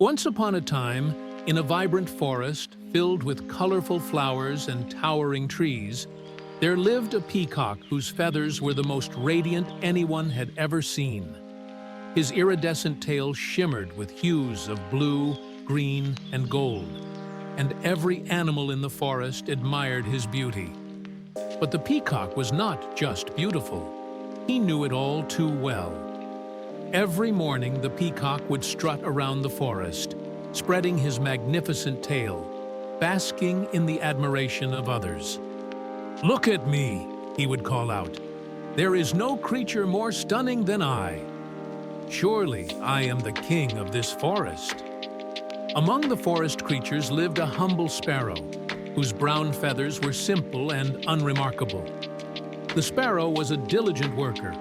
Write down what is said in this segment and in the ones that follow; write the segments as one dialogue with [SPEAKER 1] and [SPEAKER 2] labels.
[SPEAKER 1] Once upon a time, in a vibrant forest filled with colorful flowers and towering trees, there lived a peacock whose feathers were the most radiant anyone had ever seen. His iridescent tail shimmered with hues of blue, green, and gold, and every animal in the forest admired his beauty. But the peacock was not just beautiful. He knew it all too well. Every morning, the peacock would strut around the forest, spreading his magnificent tail, basking in the admiration of others. "Look at me," he would call out. "There is no creature more stunning than I. Surely I am the king of this forest." Among the forest creatures lived a humble sparrow, whose brown feathers were simple and unremarkable. The sparrow was a diligent worker,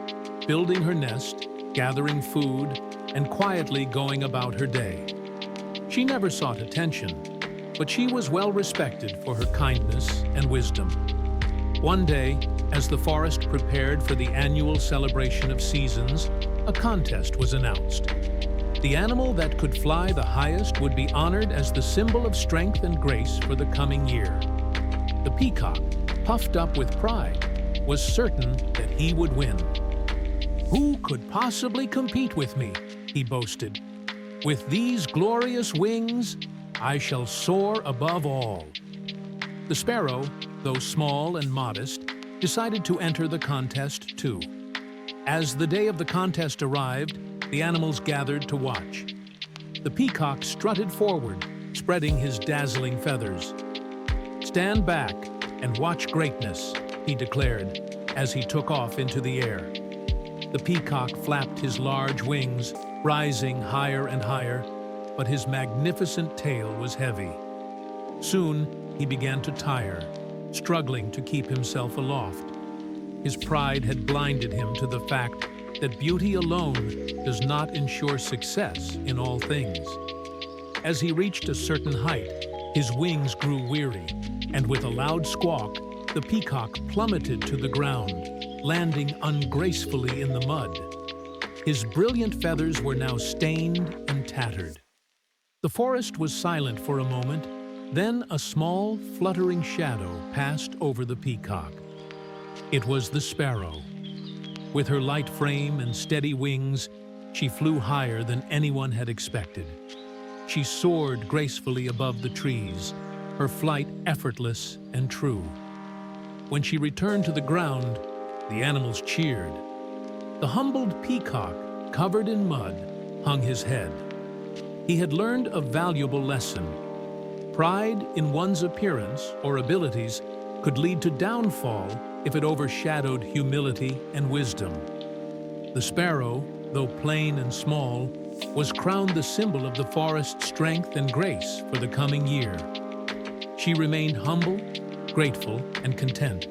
[SPEAKER 1] building her nest, gathering food, and quietly going about her day. She never sought attention, but she was well respected for her kindness and wisdom. One day, as the forest prepared for the annual celebration of seasons, a contest was announced. The animal that could fly the highest would be honored as the symbol of strength and grace for the coming year. The peacock, puffed up with pride, was certain that he would win. "Who could possibly compete with me?" he boasted. "With these glorious wings, I shall soar above all." The sparrow, though small and modest, decided to enter the contest too. As the day of the contest arrived, the animals gathered to watch. The peacock strutted forward, spreading his dazzling feathers. "Stand back and watch greatness," he declared, as he took off into the air. The peacock flapped his large wings, rising higher and higher, but his magnificent tail was heavy. Soon, he began to tire, struggling to keep himself aloft. His pride had blinded him to the fact that beauty alone does not ensure success in all things. As he reached a certain height, his wings grew weary, and with a loud squawk, the peacock plummeted to the ground, landing ungracefully in the mud. His brilliant feathers were now stained and tattered. The forest was silent for a moment, then a small, fluttering shadow passed over the peacock. It was the sparrow. With her light frame and steady wings, she flew higher than anyone had expected. She soared gracefully above the trees, her flight effortless and true. When she returned to the ground, the animals cheered. The humbled peacock, covered in mud, hung his head. He had learned a valuable lesson. Pride in one's appearance or abilities could lead to downfall if it overshadowed humility and wisdom. The sparrow, though plain and small, was crowned the symbol of the forest's strength and grace for the coming year. She remained humble, grateful, and content,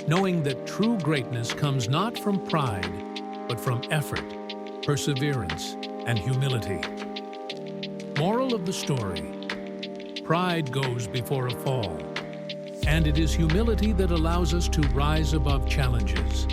[SPEAKER 1] knowing that true greatness comes not from pride, but from effort, perseverance, and humility. Moral of the story: pride goes before a fall, and it is humility that allows us to rise above challenges.